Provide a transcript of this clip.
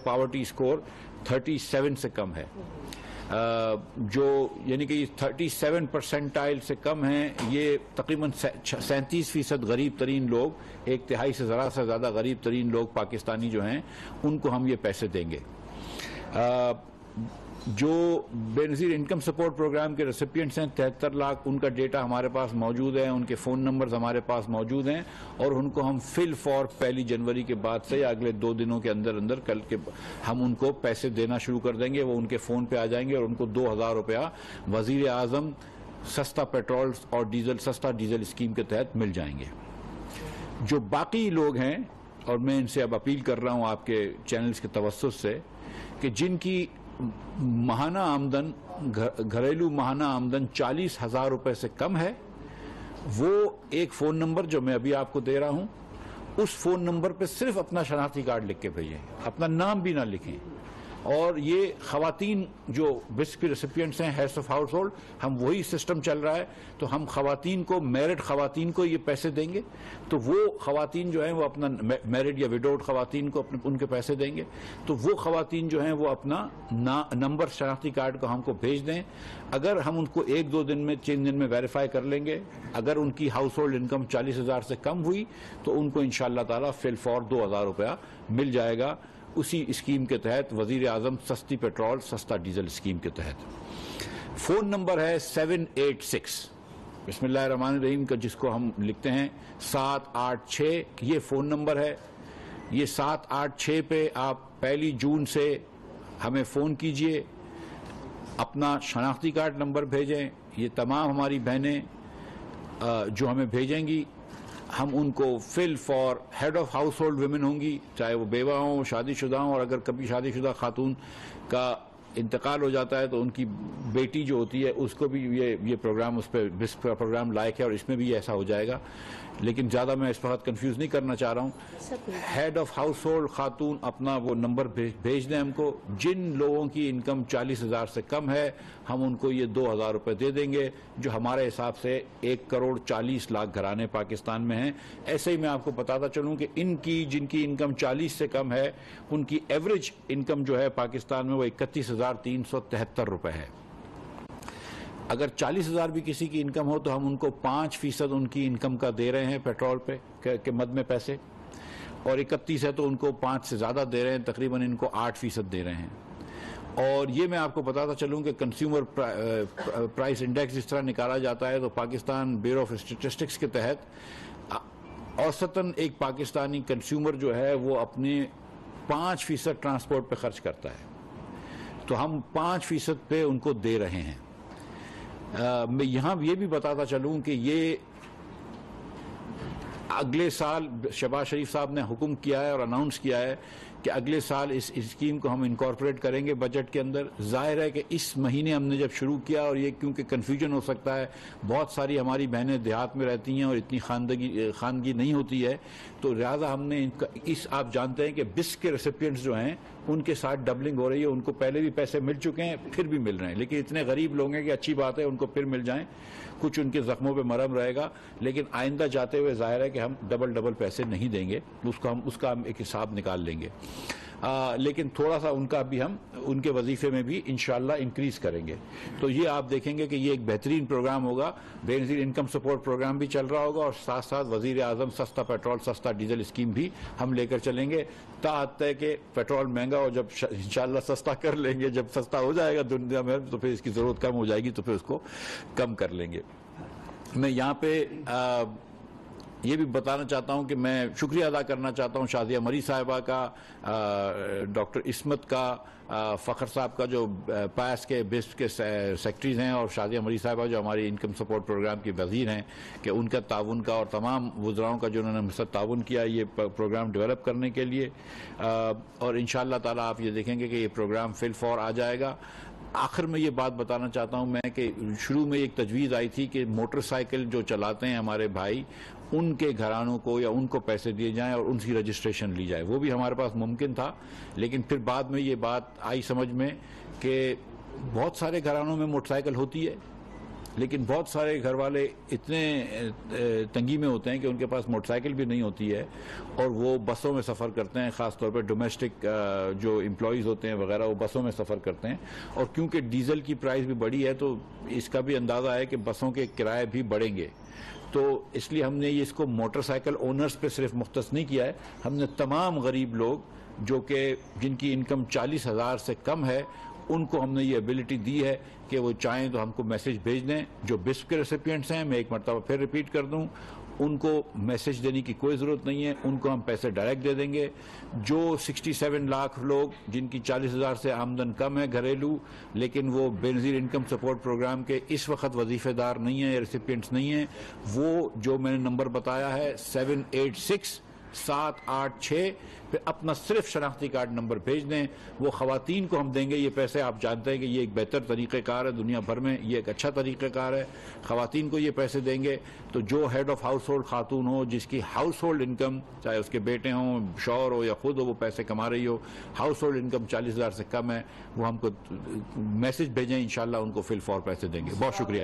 Poverty score 37 سے کم ہے، جو یعنی کہ 37 پرسنٹائل سے کم ہیں، یہ تقریباً 37% غریب ترین لوگ، ایک تہائی سے ذرا سا زیادہ غریب ترین لوگ پاکستانی جو ہیں ان کو ہم یہ پیسے دیں گے۔ جو بے نظیر انکم سپورٹ پروگرام کے ریسیپینٹس ہیں 73 لاکھ، ان کا ڈیٹا ہمارے پاس موجود ہے، ان کے فون نمبرز ہمارے پاس موجود ہیں، اور ان کو ہم فل فور 1 جنوری کے بعد سے یا اگلے 2 دنوں کے اندر کل کے ہم ان کو پیسے دینا شروع کر دیں گے۔ وہ ان کے فون پہ آ جائیں گے اور ان کو 2000 روپیہ وزیر اعظم سستا پیٹرول اور سستا ڈیزل اسکیم کے تحت مل جائیں گے۔ جو باقی لوگ ہیں، اور میں ان سے اب اپیل کر رہا ہوں آپ کے چینلز کے توسط سے، کہ جن کی ماہانہ آمدن، گھریلو ماہانہ آمدن 40,000 روپے سے کم ہے، وہ ایک فون نمبر جو میں ابھی آپ کو دے رہا ہوں، اس فون نمبر پہ صرف اپنا شناختی کارڈ لکھ کے بھیجیں، اپنا نام بھی نہ لکھیں۔ اور یہ خواتین جو بسک ریسیپینٹس ہیں، ہیڈس آف ہاؤس ہولڈ، ہم وہی سسٹم چل رہا ہے، تو ہم خواتین کو، میرڈ خواتین کو یہ پیسے دیں گے، تو وہ خواتین جو ہیں وہ اپنا میرڈ یا وڈوڈ خواتین کو ان کے پیسے دیں گے، تو وہ خواتین جو ہیں وہ اپنا نمبر شناختی کارڈ کو ہم کو بھیج دیں۔ اگر ہم ان کو 1-2 دن میں 3 دن میں ویریفائی کر لیں گے، اگر ان کی ہاؤس ہولڈ انکم 40,000 سے کم ہوئی تو ان کو انشاءاللہ تعالیٰ فل فور 2000 روپیہ مل جائے گا، اسی اسکیم کے تحت، وزیر اعظم سستی پیٹرول سستا ڈیزل اسکیم کے تحت۔ فون نمبر ہے 786، بسم اللہ الرحمن الرحیم کا، جس کو ہم لکھتے ہیں 786، یہ فون نمبر ہے۔ یہ 786 پہ آپ 1 جون سے ہمیں فون کیجئے، اپنا شناختی کارڈ نمبر بھیجیں۔ یہ تمام ہماری بہنیں جو ہمیں بھیجیں گی، ہم ان کو full for head of household women ہوں گی، چاہے وہ بیوہ ہوں، شادی شدہ ہوں، اور اگر کبھی شادی شدہ خاتون کا انتقال ہو جاتا ہے تو ان کی بیٹی جو ہوتی ہے اس کو بھی یہ پروگرام، اس پہ بسک کا پروگرام لائق ہے، اور اس میں بھی ایسا ہو جائے گا، لیکن زیادہ میں اس وقت کنفیوز نہیں کرنا چاہ رہا ہوں۔ ہیڈ آف ہاؤس ہولڈ خاتون اپنا وہ نمبر بھیج دیں ہم کو۔ جن لوگوں کی انکم 40,000 سے کم ہے، ہم ان کو یہ 2000 روپے دے دیں گے، جو ہمارے حساب سے 1,40,00,000 گھرانے پاکستان میں ہیں۔ ایسے ہی میں آپ کو بتاتا چلوں کہ جن کی انکم 40 سے کم ہے، ان کی ایوریج انکم جو ہے پاکستان میں وہ 31,373 روپے ہے۔ اگر 40,000 بھی کسی کی انکم ہو تو ہم ان کو 5% ان کی انکم کا دے رہے ہیں پیٹرول پہ کے مد میں پیسے، اور 31 ہے تو ان کو 5 سے زیادہ دے رہے ہیں، تقریباً ان کو 8% دے رہے ہیں۔ اور یہ میں آپ کو بتاتا چلوں کہ کنزیومر پرائس انڈیکس جس طرح نکالا جاتا ہے، تو پاکستان بیورو آف اسٹیٹسٹکس کے تحت اوسطاً ایک پاکستانی کنزیومر جو ہے وہ اپنے 5% ٹرانسپورٹ پہ خرچ کرتا ہے، تو ہم 5% پہ ان کو دے رہے ہیں۔ میں یہاں یہ بھی بتاتا چلوں کہ یہ اگلے سال شہباز شریف صاحب نے حکم کیا ہے اور اناؤنس کیا ہے کہ اگلے سال اس اسکیم کو ہم انکارپوریٹ کریں گے بجٹ کے اندر۔ ظاہر ہے کہ اس مہینے ہم نے جب شروع کیا، اور یہ کیونکہ کنفیوژن ہو سکتا ہے، بہت ساری ہماری بہنیں دیہات میں رہتی ہیں اور اتنی خواندگی نہیں ہوتی ہے، تو لہٰذا ہم نے آپ جانتے ہیں کہ بسک کے ریسیپینٹس جو ہیں ان کے ساتھ ڈبلنگ ہو رہی ہے، ان کو پہلے بھی پیسے مل چکے ہیں، پھر بھی مل رہے ہیں، لیکن اتنے غریب لوگ ہیں کہ اچھی بات ہے ان کو پھر مل جائیں، کچھ ان کے زخموں پہ مرہم رہے گا، لیکن آئندہ جاتے ہوئے ظاہر ہے کہ ہم ڈبل پیسے نہیں دیں گے، اس کا ہم ایک حساب نکال لیں گے، لیکن تھوڑا سا ان کا بھی ہم ان کے وظیفے میں بھی انشاءاللہ انکریز کریں گے۔ تو یہ آپ دیکھیں گے کہ یہ ایک بہترین پروگرام ہوگا، بے نظیر انکم سپورٹ پروگرام بھی چل رہا ہوگا، اور ساتھ ساتھ وزیر اعظم سستا پیٹرول سستا ڈیزل اسکیم بھی ہم لے کر چلیں گے، تاحت ہے کہ پیٹرول مہنگا ہو، جب انشاءاللہ سستا کر لیں گے، جب سستا ہو جائے گا دنیا میں تو پھر اس کی ضرورت کم ہو جائے گی، تو پھر اس کو کم کر لیں گے۔ میں یہاں پہ یہ بھی بتانا چاہتا ہوں کہ میں شکریہ ادا کرنا چاہتا ہوں شازیہ مری صاحبہ کا، ڈاکٹر عصمت کا، فخر صاحب کا جو پاس کے بسک کے سیکٹریز ہیں، اور شازیہ مری صاحبہ جو ہماری انکم سپورٹ پروگرام کی وزیر ہیں، کہ ان کا تعاون کا، اور تمام وزراؤں کا جو انہوں نے مجھ سے تعاون کیا یہ پروگرام ڈیولپ کرنے کے لیے، اور انشاءاللہ تعالیٰ آپ یہ دیکھیں گے کہ یہ پروگرام فل فور آ جائے گا۔ آخر میں یہ بات بتانا چاہتا ہوں میں کہ شروع میں ایک تجویز آئی تھی کہ موٹر سائیکل جو چلاتے ہیں ہمارے بھائی، ان کے گھرانوں کو یا ان کو پیسے دیے جائیں اور ان کی رجسٹریشن لی جائے، وہ بھی ہمارے پاس ممکن تھا، لیکن پھر بعد میں یہ بات آئی سمجھ میں کہ بہت سارے گھرانوں میں موٹر سائیکل ہوتی ہے، لیکن بہت سارے گھر والے اتنے تنگی میں ہوتے ہیں کہ ان کے پاس موٹر سائیکل بھی نہیں ہوتی ہے اور وہ بسوں میں سفر کرتے ہیں، خاص طور پہ ڈومیسٹک جو امپلائیز ہوتے ہیں وغیرہ وہ بسوں میں سفر کرتے ہیں، اور کیونکہ ڈیزل کی پرائس بھی بڑھی ہے تو اس کا بھی اندازہ ہے کہ بسوں کے کرائے بھی بڑھیں گے، تو اس لیے ہم نے اس کو موٹر سائیکل اونرز پہ صرف مختص نہیں کیا ہے، ہم نے تمام غریب لوگ جو کہ جن کی انکم 40,000 سے کم ہے ان کو ہم نے یہ ایبلٹی دی ہے کہ وہ چاہیں تو ہم کو میسج بھیج دیں۔ جو بسپ کے ریسیپینٹس ہیں، میں ایک مرتبہ پھر ریپیٹ کر دوں، ان کو میسج دینے کی کوئی ضرورت نہیں ہے، ان کو ہم پیسے ڈائریکٹ دے دیں گے۔ جو 67 لاکھ لوگ جن کی 40,000 سے آمدن کم ہے گھریلو، لیکن وہ بے نظیر انکم سپورٹ پروگرام کے اس وقت وظیفے دار نہیں ہیں یا ریسیپینٹس نہیں ہیں، وہ جو میں نے نمبر بتایا ہے 786 پہ اپنا صرف شناختی کارڈ نمبر بھیج دیں، وہ خواتین کو ہم دیں گے یہ پیسے۔ آپ جانتے ہیں کہ یہ ایک بہتر طریقہ کار ہے، دنیا بھر میں یہ ایک اچھا طریقہ کار ہے، خواتین کو یہ پیسے دیں گے۔ تو جو ہیڈ آف ہاؤس ہولڈ خاتون ہو جس کی ہاؤس ہولڈ انکم، چاہے اس کے بیٹے ہوں، شوہر ہو یا خود ہو، وہ پیسے کما رہی ہو، ہاؤس ہولڈ انکم 40,000 سے کم ہے، وہ ہم کو میسج بھیجیں، انشاءاللہ ان کو فل فور پیسے دیں گے۔ بہت شکریہ۔